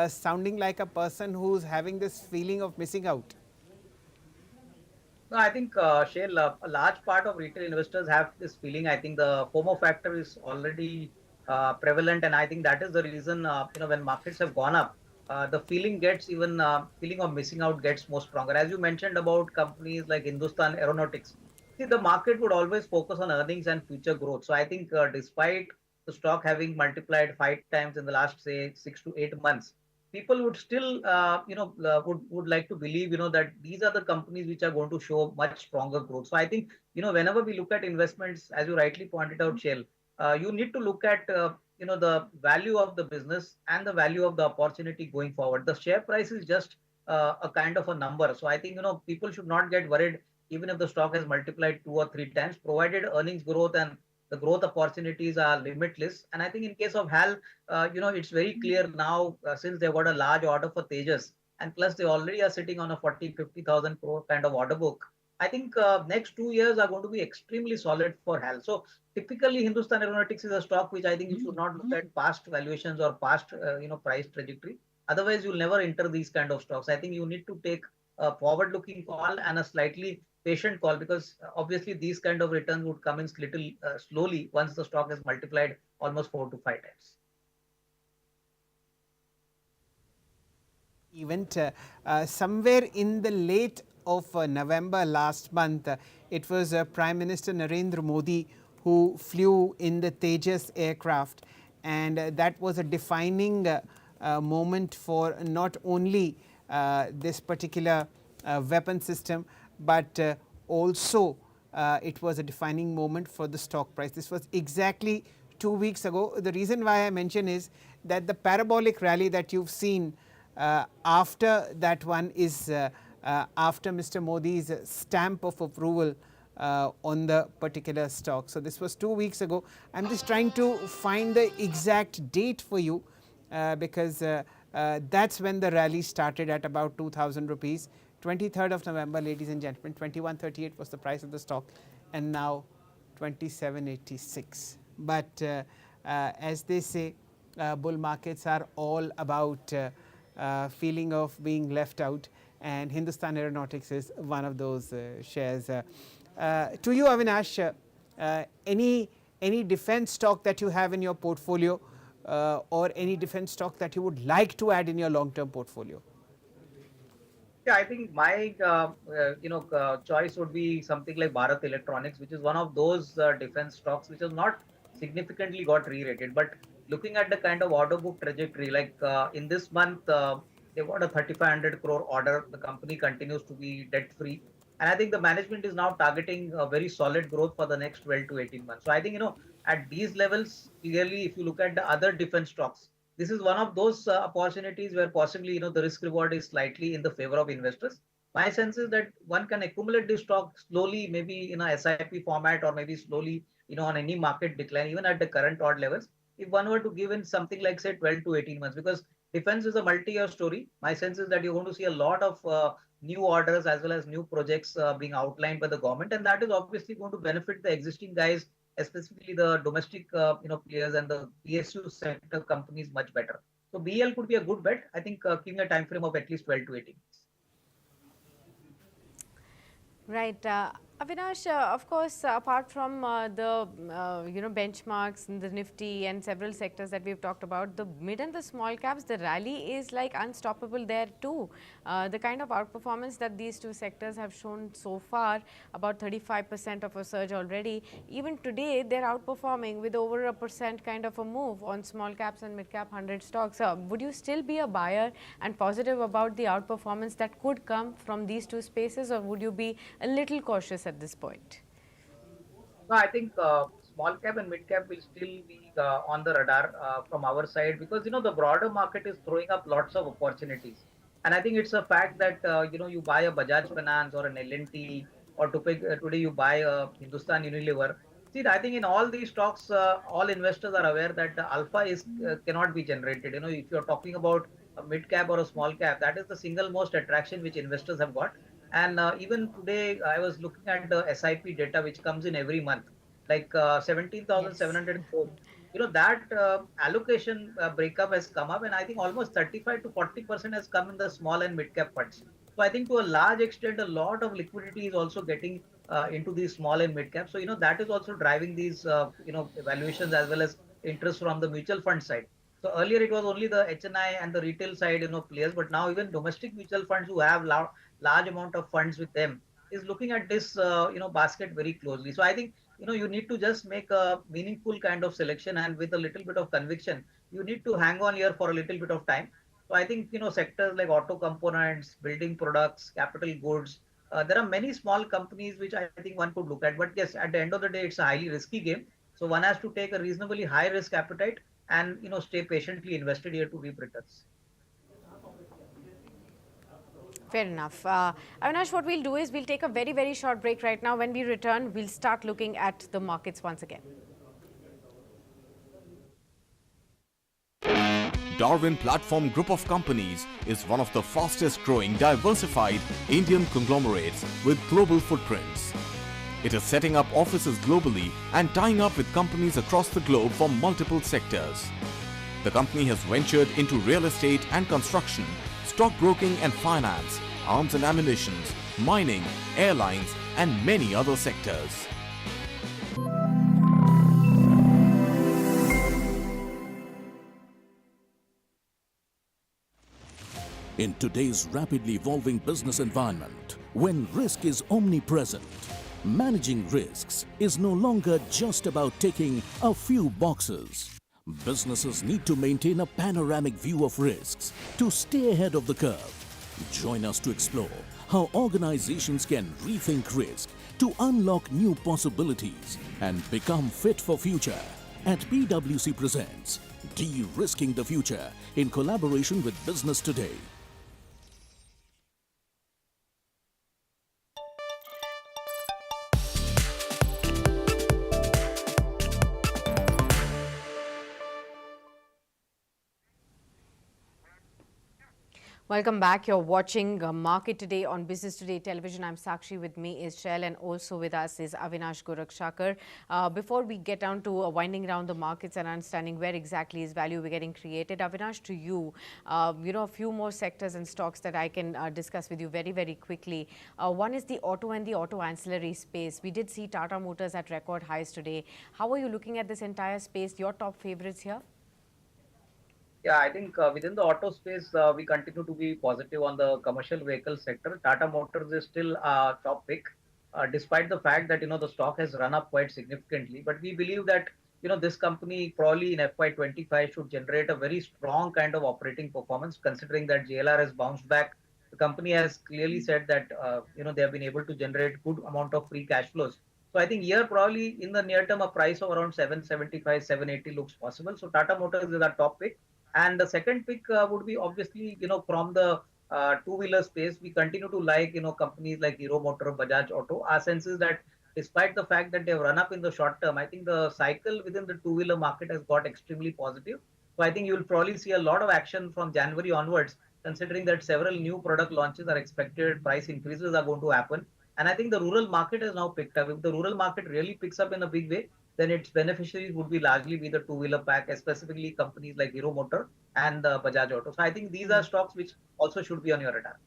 sounding like a person who's having this feeling of missing out? No, I think, Shail, a large part of retail investors have this feeling. I think the FOMO factor is already prevalent, and I think that is the reason, when markets have gone up, the feeling gets even feeling of missing out gets more stronger. As you mentioned about companies like Hindustan Aeronautics, see, the market would always focus on earnings and future growth. So I think, despite the stock having multiplied 5 times in the last say 6 to 8 months, people would still would like to believe that these are the companies which are going to show much stronger growth. So I think whenever we look at investments, as you rightly pointed out, Shell, you need to look at the value of the business and the value of the opportunity going forward. The share price is just a kind of a number. So I think people should not get worried even if the stock has multiplied 2 or 3 times, provided earnings growth and the growth opportunities are limitless. And I think in case of HAL, it's very clear now, since they got a large order for Tejas, and plus they already are sitting on a 40-50,000 crore kind of order book. I think next 2 years are going to be extremely solid for HAL. So typically Hindustan Aeronautics is a stock which I think you should not look at past valuations or past price trajectory. Otherwise, you'll never enter these kind of stocks. I think you need to take a forward-looking call and a slightly patient call, because obviously these kind of returns would come in little slowly once the stock has multiplied almost 4 to 5 times. Event somewhere in the late of November last month, it was Prime Minister Narendra Modi who flew in the Tejas aircraft, and that was a defining moment for not only this particular weapon system, but also it was a defining moment for the stock price. This was exactly 2 weeks ago. The reason why I mention is that the parabolic rally that you've seen after that one is after Mr. Modi's stamp of approval on the particular stock. So this was 2 weeks ago. I'm just trying to find the exact date for you because that's when the rally started at about 2,000 rupees. 23rd of November, ladies and gentlemen, 2138 was the price of the stock, and now 2786. But as they say, bull markets are all about feeling of being left out, and Hindustan Aeronautics is one of those shares. To you, Avinash, any defense stock that you have in your portfolio or any defense stock that you would like to add in your long-term portfolio? Yeah, I think my choice would be something like Bharat Electronics, which is one of those defense stocks which has not significantly got re-rated. But looking at the kind of order book trajectory, like in this month, they got a 3,500 crore order. The company continues to be debt free, and I think the management is now targeting a very solid growth for the next 12 to 18 months. So I think at these levels, clearly, if you look at the other defense stocks, this is one of those opportunities where possibly the risk reward is slightly in the favor of investors. My sense is that one can accumulate this stock slowly, maybe in a SIP format, or maybe slowly on any market decline, even at the current odd levels, if one were to give in something like say 12 to 18 months, because defense is a multi-year story. My sense is that you're going to see a lot of new orders as well as new projects being outlined by the government, and that is obviously going to benefit the existing guys, specifically the domestic players and the PSU sector companies much better. So BL could be a good bet. I think keeping a time frame of at least 12 to 18 months. Right. Avinash, of course, apart from the benchmarks in the Nifty and several sectors that we've talked about, the mid and the small caps, the rally is like unstoppable there too. The kind of outperformance that these two sectors have shown so far, about 35% of a surge already. Even today, they're outperforming with over 1% kind of a move on small caps and mid cap 100 stocks. Would you still be a buyer and positive about the outperformance that could come from these two spaces, or would you be a little cautious at this point? No, I think small cap and mid cap will still be on the radar from our side, because the broader market is throwing up lots of opportunities, and I think it's a fact that you buy a Bajaj Finance or an L&T, or today you buy a Hindustan Unilever. See, I think in all these stocks, all investors are aware that the alpha is cannot be generated. If you're talking about a mid cap or a small cap, that is the single most attraction which investors have got. And even today, I was looking at the SIP data, which comes in every month, like 17,700 crores. That allocation breakup has come up, and I think almost 35 to 40% has come in the small and mid cap funds. So I think to a large extent, a lot of liquidity is also getting into these small and mid cap. So that is also driving these valuations as well as interest from the mutual fund side. So earlier it was only the HNI and the retail side, players, but now even domestic mutual funds who have large amount of funds with them is looking at this, basket very closely. So I think, you need to just make a meaningful kind of selection, and with a little bit of conviction, you need to hang on here for a little bit of time. So I think, sectors like auto components, building products, capital goods, there are many small companies which I think one could look at. But yes, at the end of the day, it's a highly risky game. So one has to take a reasonably high risk appetite and stay patiently invested here to reap returns. Fair enough. Avinash, what we'll do is we'll take a very, very short break right now. When we return, we'll start looking at the markets once again. Darwin Platform Group of Companies is one of the fastest growing diversified Indian conglomerates with global footprints. It is setting up offices globally and tying up with companies across the globe for multiple sectors. The company has ventured into real estate and construction, stockbroking and finance, arms and ammunition, mining, airlines, and many other sectors. In today's rapidly evolving business environment, when risk is omnipresent, managing risks is no longer just about ticking a few boxes. Businesses need to maintain a panoramic view of risks to stay ahead of the curve. Join us to explore how organizations can rethink risk to unlock new possibilities and become fit for future. At PwC presents De-Risking the Future in collaboration with Business Today. Welcome back. You're watching Market Today on Business Today Television. I'm Sakshi. With me is Shail, and also with us is Avinash Gorakshakar. Before we get down to winding down the markets and understanding where exactly is value getting created, Avinash, to you, a few more sectors and stocks that I can discuss with you very, very quickly. One is the auto and the auto ancillary space. We did see Tata Motors at record highs today. How are you looking at this entire space? Your top favorites here? Yeah, I think within the auto space, we continue to be positive on the commercial vehicle sector. Tata Motors is still a top pick, despite the fact that the stock has run up quite significantly. But we believe that this company probably in FY25 should generate a very strong kind of operating performance, considering that JLR has bounced back. The company has clearly said that they have been able to generate good amount of free cash flows. So I think here probably in the near term a price of around 775, 780 looks possible. So Tata Motors is our top pick. And the second pick would be obviously, from the two-wheeler space, we continue to like, companies like Hero Motor, Bajaj Auto. Our sense is that despite the fact that they've run up in the short term, I think the cycle within the two-wheeler market has got extremely positive. So I think you'll probably see a lot of action from January onwards, considering that several new product launches are expected, price increases are going to happen. And I think the rural market has now picked up. If the rural market really picks up in a big way, then its beneficiaries would be largely be the two-wheeler pack, specifically companies like Hero Motor and Bajaj Auto. So I think these are stocks which also should be on your radar.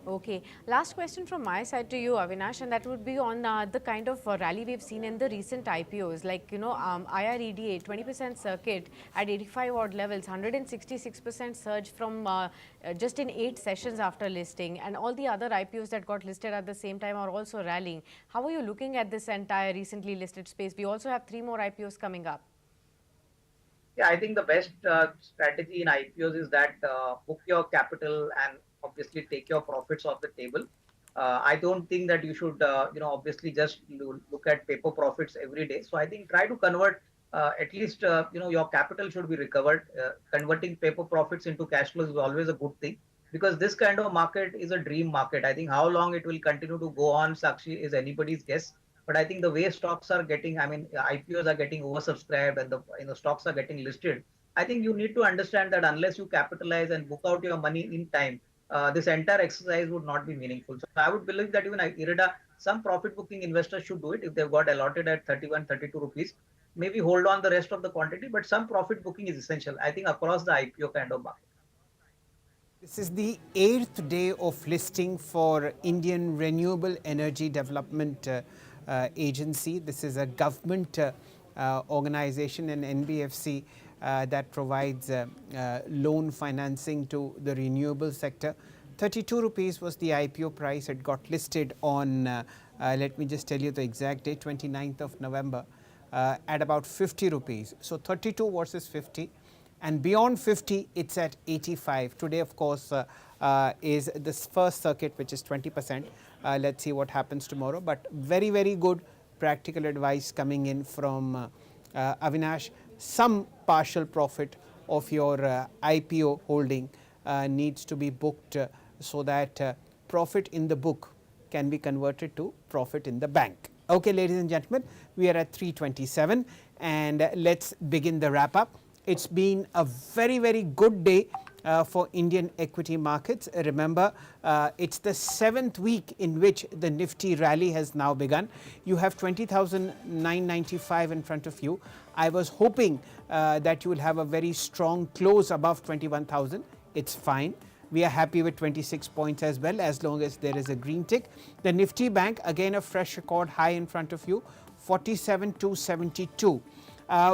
Okay. Last question from my side to you, Avinash, and that would be on the kind of rally we've seen in the recent IPOs, like, IREDA, 20% circuit at 85 odd levels, 166% surge from just in 8 sessions after listing, and all the other IPOs that got listed at the same time are also rallying. How are you looking at this entire recently listed space? We also have 3 more IPOs coming up. Yeah, I think the best strategy in IPOs is that book your capital and obviously take your profits off the table. I don't think that you should, obviously just look at paper profits every day. So I think try to convert at least, your capital should be recovered. Converting paper profits into cash flows is always a good thing because this kind of market is a dream market. I think how long it will continue to go on, Sakshi, is anybody's guess. But I think the way stocks are getting, IPOs are getting oversubscribed and the stocks are getting listed. I think you need to understand that unless you capitalize and book out your money in time, this entire exercise would not be meaningful. So I would believe that even IREDA, some profit booking investors should do it if they've got allotted at 31, 32 rupees. Maybe hold on the rest of the quantity, but some profit booking is essential, I think, across the IPO kind of market. This is the 8th day of listing for Indian Renewable Energy Development Agency. This is a government organization, an NBFC that provides loan financing to the renewable sector. 32 rupees was the IPO price. It got listed on, let me just tell you the exact date, 29th of November, at about 50 rupees. So 32 versus 50. And beyond 50, it's at 85. Today, of course, is this first circuit, which is 20%. Let's see what happens tomorrow. But very, very good practical advice coming in from Avinash. Some partial profit of your IPO holding needs to be booked so that profit in the book can be converted to profit in the bank. Okay, ladies and gentlemen, we are at 3:27 and let's begin the wrap up. It's been a very, very good day for Indian equity markets. Remember, it's the 7th week in which the Nifty rally has now begun. You have 20,995 in front of you. I was hoping that you will have a very strong close above 21,000. It's fine. We are happy with 26 points as well, as long as there is a green tick. The Nifty Bank, again a fresh record high in front of you, 47,272.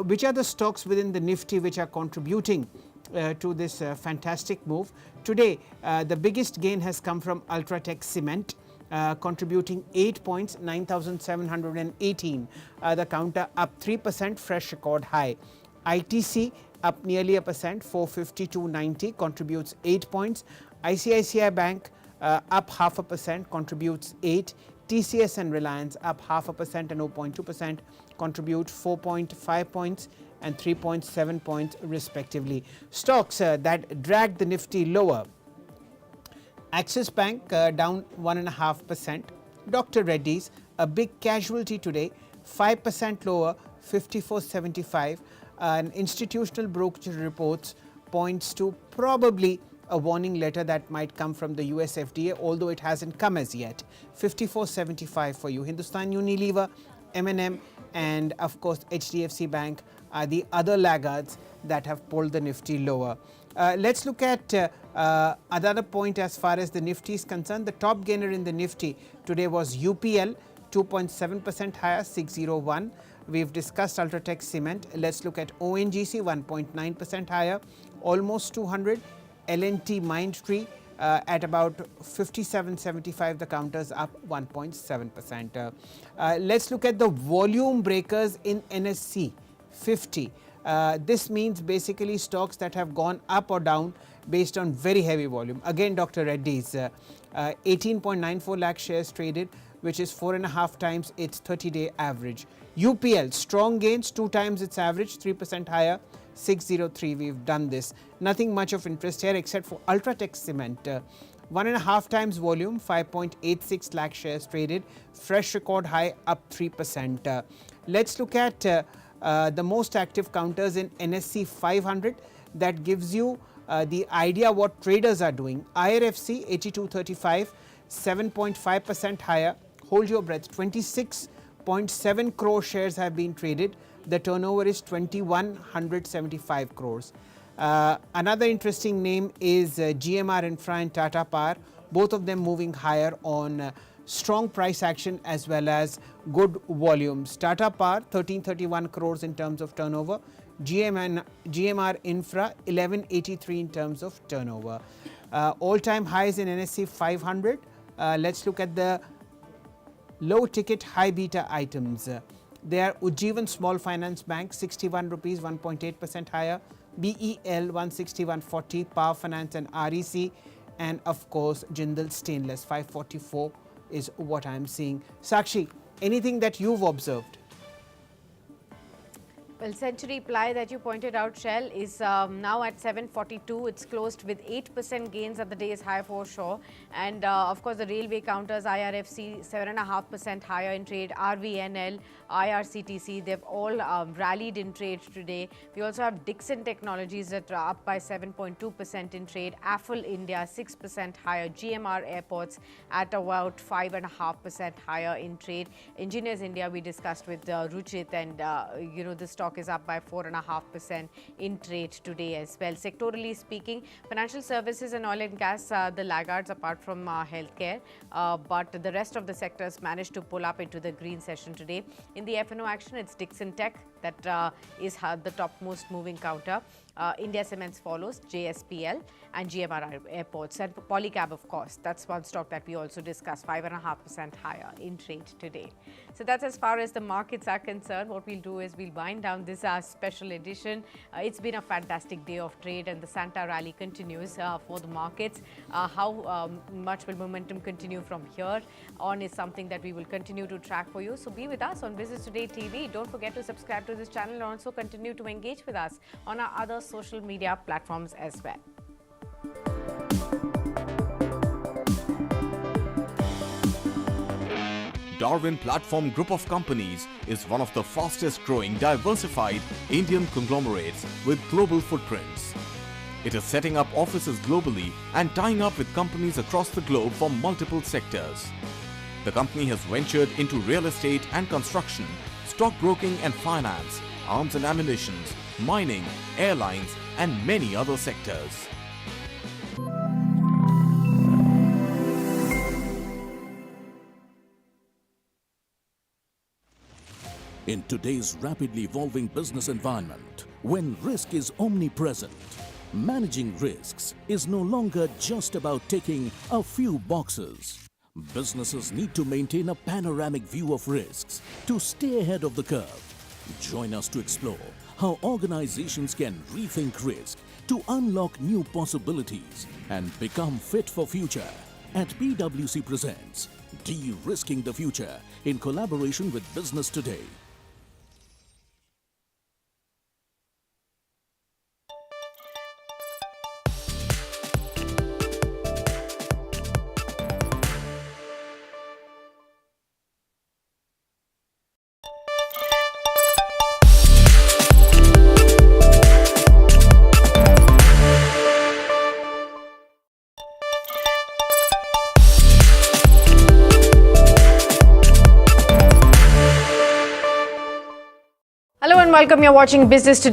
Which are the stocks within the Nifty which are contributing to this fantastic move? Today, the biggest gain has come from Ultratech Cement, contributing 8 points, 9,718. The counter up 3%, fresh record high. ITC up nearly 1%, 452.90, contributes 8 points. ICICI Bank up 0.5%, contributes 8. TCS and Reliance up 0.5% and 0.2%, contribute 4.5 points and 3.7 points respectively. Stocks that dragged the Nifty lower: Axis Bank down 1.5%. Dr. Reddy's, a big casualty today, 5% lower, 54.75. An institutional brokerage reports points to probably a warning letter that might come from the US FDA, although it hasn't come as yet. 54.75 for you. Hindustan Unilever, M&M, and of course HDFC Bank are the other laggards that have pulled the Nifty lower. Let's look at another point as far as the Nifty is concerned. The top gainer in the Nifty today was UPL, 2.7% higher, 601. We've discussed Ultratech Cement. Let's look at ONGC, 1.9% higher, almost 200. L&T Mindtree at about 57.75, the counters up 1.7%. Let's look at the volume breakers in NSE 50. This means basically stocks that have gone up or down based on very heavy volume. Again, Dr. Reddy's 18.94 lakh shares traded, which is 4.5 times its 30-day average. UPL, strong gains, 2 times its average, 3% higher, 603. We've done this. Nothing much of interest here except for Ultratech Cement. 1.5 times volume, 5.86 lakh shares traded, fresh record high, up 3%. Let's look at the most active counters in NSE 500. That gives you the idea what traders are doing. IRFC 8235, 7.5% higher. Hold your breath. 26.7 crore shares have been traded. The turnover is 2175 crores. Another interesting name is GMR Infra and Tata Power, both of them moving higher on strong price action as well as good volumes. Tata Power 1331 crores in terms of turnover, GMR Infra 1183 in terms of turnover. All-time highs in NSE 500. Let's look at the low ticket high beta items. They are Ujjivan Small Finance Bank 61 rupees, 1.8% higher, BEL 161.40, Power Finance and REC, and of course Jindal Stainless 544 is what I am seeing. Sakshi, anything that you've observed? Well, Century Ply that you pointed out, Shell, is now at 742. It's closed with 8% gains at the day's high for sure. And of course, the railway counters, IRFC 7.5% higher in trade, RVNL, IRCTC, they've all rallied in trade today. We also have Dixon Technologies that are up by 7.2% in trade, AFL India 6% higher, GMR Airports at about 5.5% higher in trade. Engineers India we discussed with Ruchit, and the stock is up by 4.5% in trade today as well. Sectorally speaking, financial services and oil and gas are the laggards apart from healthcare, but the rest of the sectors managed to pull up into the green session today. In the F&O action, it's Dixon Tech that is the topmost moving counter. India Cements follows, JSPL and GMR Airports, and Polycab, of course. That's one stock that we also discussed, 5.5% higher in trade today. So that's as far as the markets are concerned. What we'll do is we'll wind down this special edition. It's been a fantastic day of trade, and the Santa rally continues for the markets. How much will momentum continue from here on is something that we will continue to track for you. So be with us on Business Today TV. Don't forget to subscribe to this channel and also continue to engage with us on our other social media platforms as well. Darwin Platform Group of Companies is one of the fastest growing diversified Indian conglomerates with global footprints. It is setting up offices globally and tying up with companies across the globe for multiple sectors. The company has ventured into real estate and construction, stockbroking and finance, arms and ammunition, mining, airlines, and many other sectors. In today's rapidly evolving business environment, when risk is omnipresent, managing risks is no longer just about ticking a few boxes. Businesses need to maintain a panoramic view of risks to stay ahead of the curve. Join us to explore how organizations can rethink risk to unlock new possibilities and become fit for future. At PwC presents De-Risking the Future in collaboration with Business Today. welcome. You're watching Business Today.